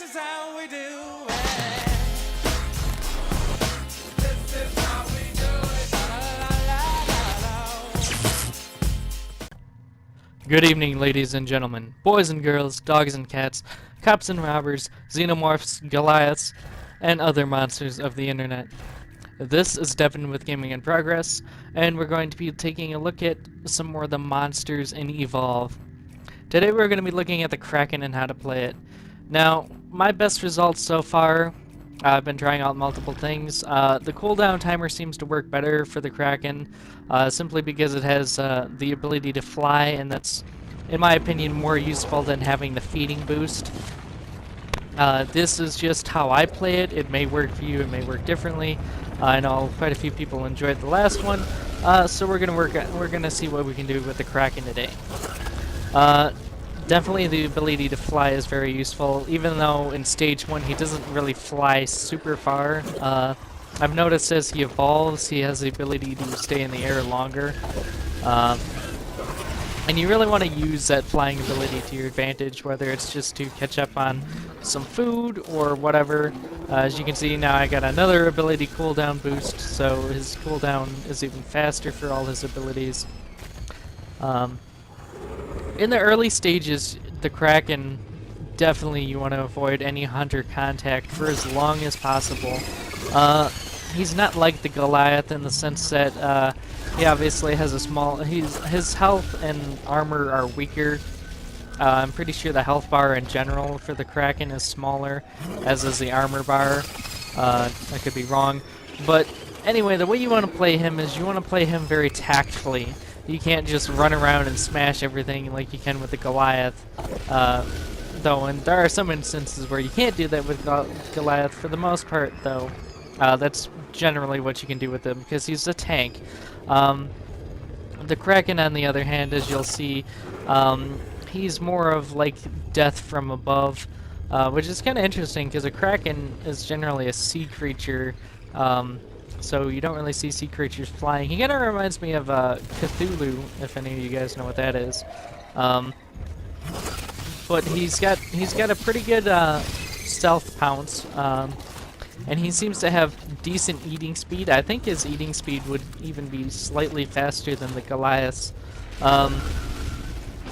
is how we do it. This is how we do it. Good evening, ladies and gentlemen, boys and girls, dogs and cats, cops and robbers, xenomorphs, Goliaths, and other monsters of the internet. This is Devin with Gaming in Progress, and we're going to be taking a look at some more of the monsters in Evolve. Today we're going to be looking at the Kraken and how to play it. Now, my best results so far, I've been trying out multiple things. The cooldown timer seems to work better for the Kraken, simply because it has the ability to fly, and that's, in my opinion, more useful than having the feeding boost. This is just how I play it. It may work for you, it may work differently. I know quite a few people enjoyed the last one, so we're gonna see what we can do with the Kraken today. Definitely the ability to fly is very useful, even though in stage 1 he doesn't really fly super far. I've noticed as he evolves, he has the ability to stay in the air longer. And you really want to use that flying ability to your advantage, whether it's just to catch up on some food or whatever. As you can see now, I got another ability cooldown boost, so his cooldown is even faster for all his abilities. In the early stages, the Kraken, definitely you want to avoid any hunter contact for as long as possible. He's not like the Goliath in the sense that he obviously has a small... his health and armor are weaker. I'm pretty sure the health bar in general for the Kraken is smaller, as is the armor bar. I could be wrong. But anyway, the way you want to play him is you want to play him very tactfully. You can't just run around and smash everything like you can with the Goliath. Though, and there are some instances where you can't do that with Goliath. For the most part, though, that's generally what you can do with him, because he's a tank. The Kraken, on the other hand, as you'll see, he's more of like death from above, which is kind of interesting, because a Kraken is generally a sea creature. So you don't really see sea creatures flying. He kind of reminds me of Cthulhu, if any of you guys know what that is. But he's got a pretty good stealth pounce, and he seems to have decent eating speed. I think his eating speed would even be slightly faster than the Goliath's.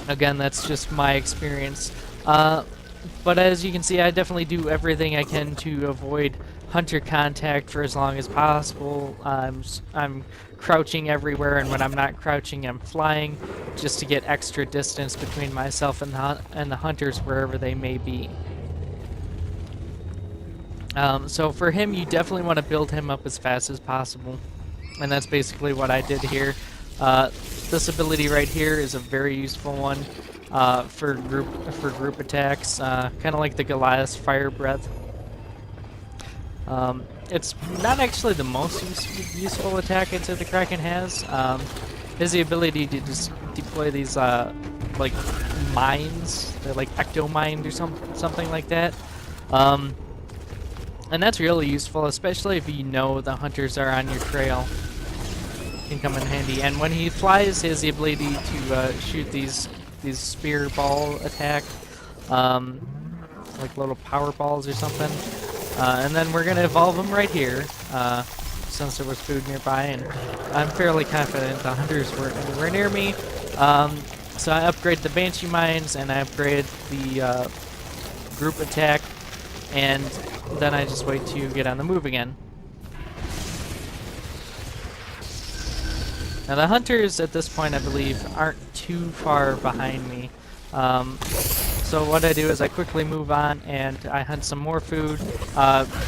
Again, that's just my experience. But as you can see, I definitely do everything I can to avoid hunter contact for as long as possible. I'm crouching everywhere, and when I'm not crouching, I'm flying, just to get extra distance between myself and the hunters wherever they may be. So for him, you definitely want to build him up as fast as possible, and that's basically what I did here. This ability right here is a very useful one for group attacks, kind of like the Goliath's Fire Breath. It's not actually the most useful attack I'd say the Kraken has. Is the ability to just deploy these like mines, they're like ecto-mine or something like that. And that's really useful, especially if you know the hunters are on your trail. Can come in handy. And when he flies, he has the ability to shoot these spear ball attack, like little power balls or something. And then we're gonna evolve him right here, since there was food nearby, and I'm fairly confident the hunters were anywhere near me. So I upgrade the Banshee mines, and I upgrade the group attack, and then I just wait to get on the move again. Now the hunters at this point, I believe, aren't too far behind me. So what I do is I quickly move on and I hunt some more food.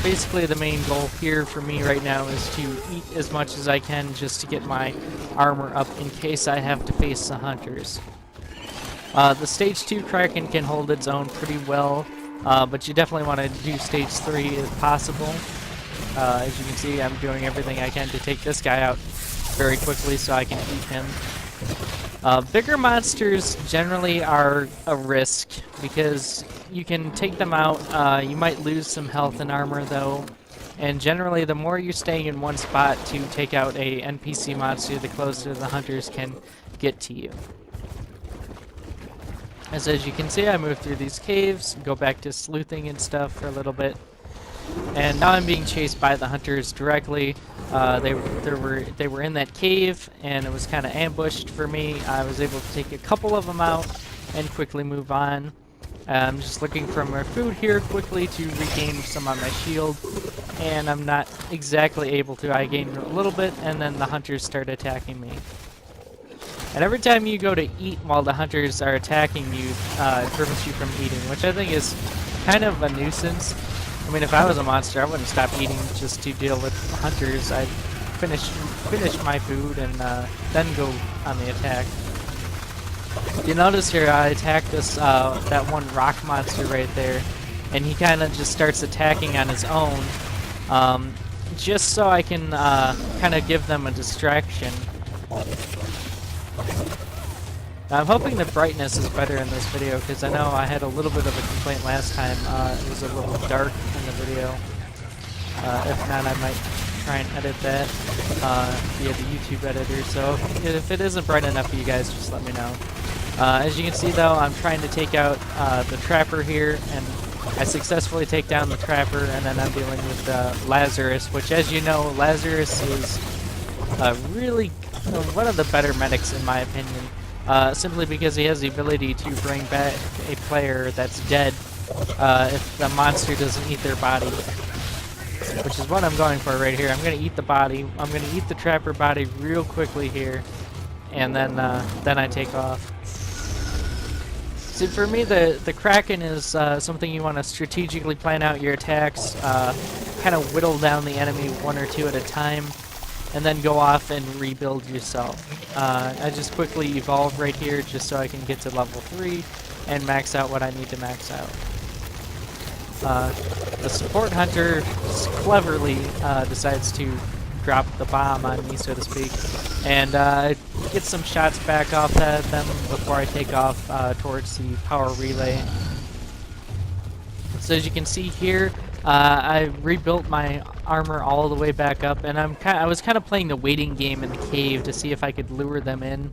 Basically the main goal here for me right now is to eat as much as I can just to get my armor up in case I have to face the hunters. The stage 2 Kraken can hold its own pretty well, but you definitely want to do stage 3 if possible. As you can see, I'm doing everything I can to take this guy out very quickly so I can eat him. Bigger monsters generally are a risk because you can take them out. You might lose some health and armor though, and generally the more you're staying in one spot to take out a NPC monster, the closer the hunters can get to you. As you can see, I move through these caves, go back to sleuthing and stuff for a little bit, and now I'm being chased by the hunters directly. They were in that cave, and it was kind of ambushed for me. I was able to take a couple of them out and quickly move on. I'm just looking for more food here quickly to regain some on my shield, and I'm not exactly able to. I gained a little bit, and then the hunters start attacking me. And every time you go to eat while the hunters are attacking you, it prevents you from eating, which I think is kind of a nuisance. I mean, if I was a monster, I wouldn't stop eating just to deal with hunters. I'd finish my food and then go on the attack. You notice here, I attacked this that one rock monster right there, and he kind of just starts attacking on his own, just so I can kind of give them a distraction. I'm hoping the brightness is better in this video, because I know I had a little bit of a complaint last time. It was a little dark in the video. If not, I might try and edit that via the YouTube editor. So if it isn't bright enough for you guys, just let me know. As you can see, though, I'm trying to take out the trapper here, and I successfully take down the trapper, and then I'm dealing with Lazarus, which, as you know, Lazarus is really one of the better medics in my opinion. Simply because he has the ability to bring back a player that's dead if the monster doesn't eat their body. Which is what I'm going for right here. I'm going to eat the body. I'm going to eat the trapper body real quickly here. And then I take off. So for me, the Kraken is something you want to strategically plan out your attacks. Kind of whittle down the enemy one or two at a time. And then go off and rebuild yourself. I just quickly evolve right here just so I can get to level 3 and max out what I need to max out. The support hunter cleverly decides to drop the bomb on me, so to speak, and get some shots back off at them before I take off towards the power relay. So as you can see here, I rebuilt my armor all the way back up, and I was kind of playing the waiting game in the cave to see if I could lure them in,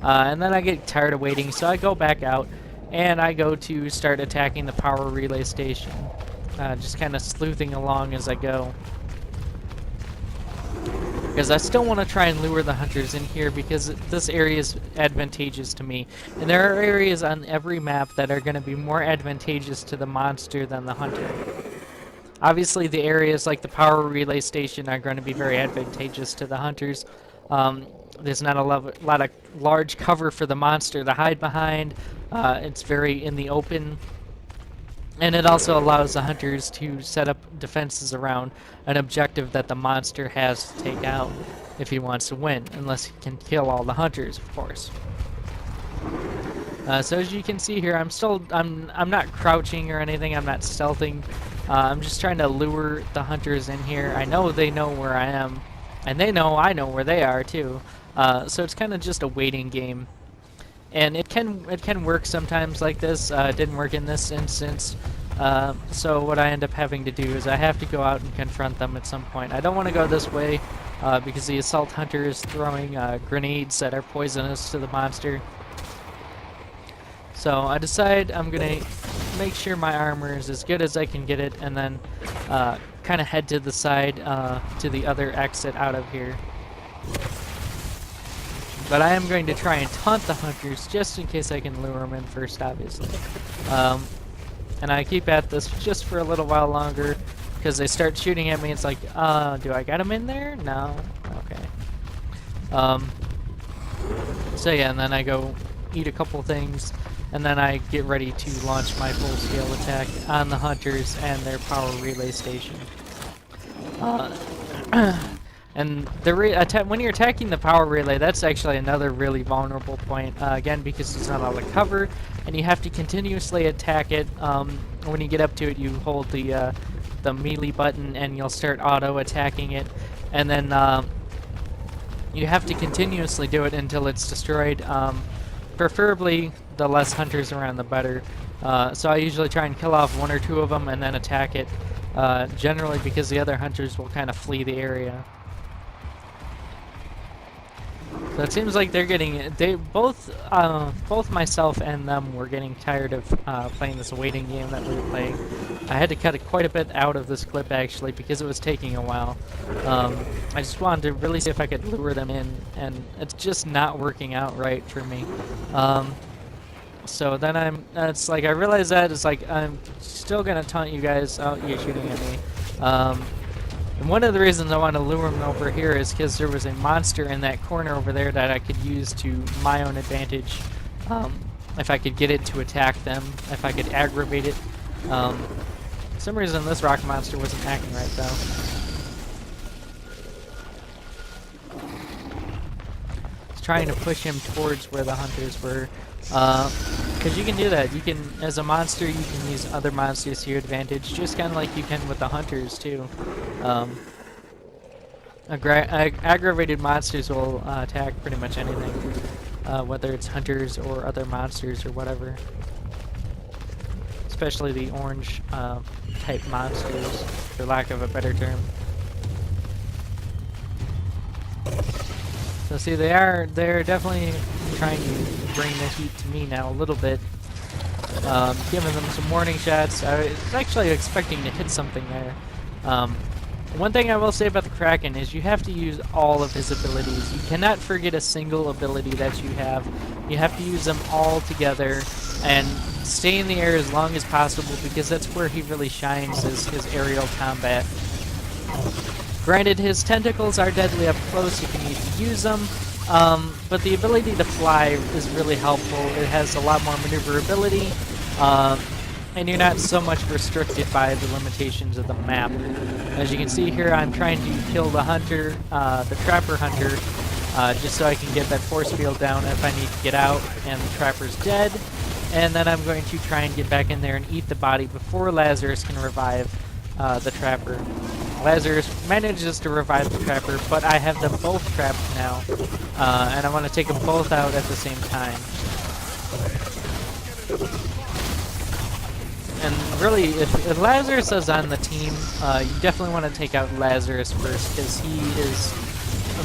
and then I get tired of waiting, so I go back out and I go to start attacking the power relay station, just kind of sleuthing along as I go, because I still want to try and lure the hunters in here because this area is advantageous to me, and there are areas on every map that are going to be more advantageous to the monster than the hunter. Obviously, the areas like the power relay station are going to be very advantageous to the hunters. There's not a lot of large cover for the monster to hide behind. It's very in the open. And it also allows the hunters to set up defenses around an objective that the monster has to take out if he wants to win, unless he can kill all the hunters, of course. So as you can see here, I'm not crouching or anything. I'm not stealthing. I'm just trying to lure the hunters in here. I know they know where I am, and they know I know where they are too. So it's kind of just a waiting game, and it can work sometimes like this. It didn't work in this instance. So what I end up having to do is I have to go out and confront them at some point. I don't want to go this way because the assault hunter is throwing grenades that are poisonous to the monster. So I decide I'm going to make sure my armor is as good as I can get it, and then kind of head to the side to the other exit out of here. But I am going to try and taunt the hunters just in case I can lure them in first, obviously. And I keep at this just for a little while longer because they start shooting at me. It's like, do I got them in there? No? Okay. So yeah, and then I go eat a couple things, and then I get ready to launch my full-scale attack on the hunters and their power relay station. And when you're attacking the power relay, that's actually another really vulnerable point, again, because it's not all the cover, and you have to continuously attack it. When you get up to it, you hold the melee button, and you'll start auto-attacking it, and then you have to continuously do it until it's destroyed. Preferably, the less hunters around, the better. So I usually try and kill off one or two of them and then attack it, generally because the other hunters will kind of flee the area. So it seems like they both myself and them were getting tired of playing this waiting game that we were playing. I had to cut it quite a bit out of this clip actually because it was taking a while. I just wanted to really see if I could lure them in, and it's just not working out right for me. So then it's like I realized that it's like I'm still gonna taunt you guys. Oh, you're shooting at me. And one of the reasons I want to lure him over here is because there was a monster in that corner over there that I could use to my own advantage. If I could get it to attack them, if I could aggravate it. For some reason this rock monster wasn't acting right though. I was trying to push him towards where the hunters were. Because you can do that. You can, as a monster, you can use other monsters to your advantage, just kind of like you can with the hunters too. Aggravated monsters will attack pretty much anything, whether it's hunters or other monsters or whatever. Especially the orange type monsters, for lack of a better term. So see, they're definitely trying to bring the heat to me now a little bit. Giving them some warning shots. I was actually expecting to hit something there. One thing I will say about the Kraken is you have to use all of his abilities. You cannot forget a single ability that you have. You have to use them all together and stay in the air as long as possible because that's where he really shines, is his aerial combat. Granted, his tentacles are deadly up close, you can easily use them, but the ability to fly is really helpful. It has a lot more maneuverability, and you're not so much restricted by the limitations of the map. As you can see here, I'm trying to kill the hunter, the trapper hunter, just so I can get that force field down if I need to get out, and the trapper's dead. And then I'm going to try and get back in there and eat the body before Lazarus can revive the trapper. Lazarus manages to revive the trapper, but I have them both trapped now, and I want to take them both out at the same time. And really, if Lazarus is on the team, you definitely want to take out Lazarus first, because he is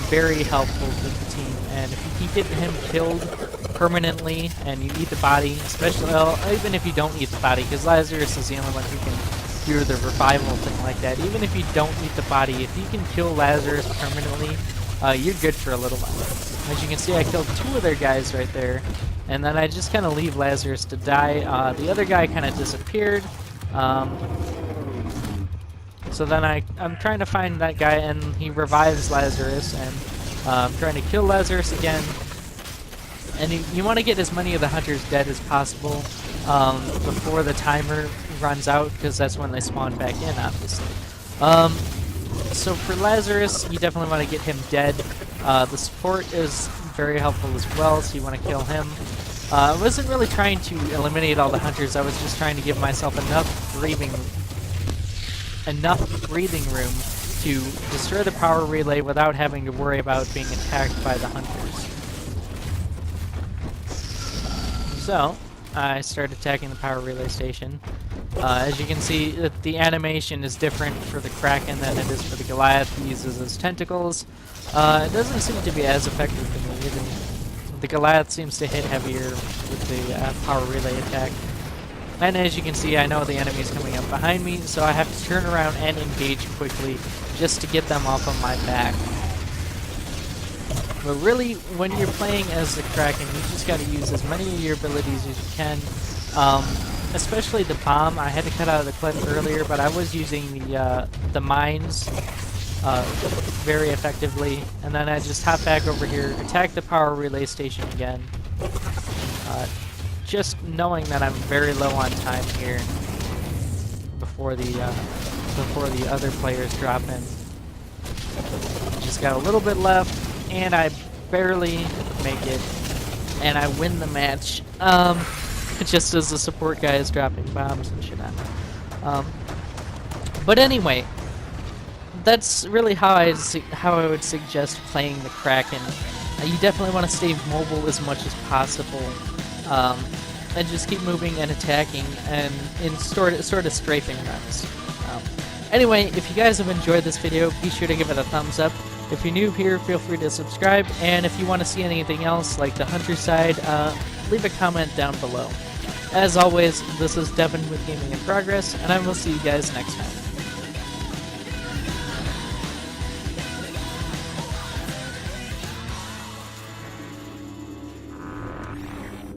very helpful to the team. And if you can get him killed permanently, and you eat the body, especially, well, even if you don't eat the body, because Lazarus is the only one who can do the revival thing like that. Even if you don't eat the body, if you can kill Lazarus permanently, you're good for a little while. As you can see, I killed two of their guys right there, and then I just kind of leave Lazarus to die. The other guy kind of disappeared. So then I'm trying to find that guy, and he revives Lazarus, and I'm trying to kill Lazarus again. And you want to get as many of the hunters dead as possible before the timer runs out, because that's when they spawn back in, obviously. So for Lazarus, you definitely want to get him dead. The support is very helpful as well, so you want to kill him. I wasn't really trying to eliminate all the hunters, I was just trying to give myself enough breathing room to destroy the power relay without having to worry about being attacked by the hunters. So I started attacking the power relay station. As you can see, the animation is different for the Kraken than it is for the Goliath. He uses his tentacles. It doesn't seem to be as effective for me. Even the Goliath seems to hit heavier with the power relay attack. And as you can see, I know the enemy's coming up behind me, so I have to turn around and engage quickly just to get them off of my back. But really, when you're playing as the Kraken, you just got to use as many of your abilities as you can. Especially the bomb. I had to cut out of the clip earlier, but I was using the mines very effectively. And then I just hop back over here, attack the power relay station again. Just knowing that I'm very low on time here before the other players drop in. Just got a little bit left, and I barely make it, and I win the match. Just as the support guy is dropping bombs and shit on me. But anyway, that's really how I would suggest playing the Kraken. You definitely want to stay mobile as much as possible, and just keep moving and attacking, and in sort of strafing runs. Anyway, if you guys have enjoyed this video, be sure to give it a thumbs up. If you're new here, feel free to subscribe, and if you want to see anything else like the Hunter side, leave a comment down below. As always, this is Devin with Gaming in Progress, and I will see you guys next time.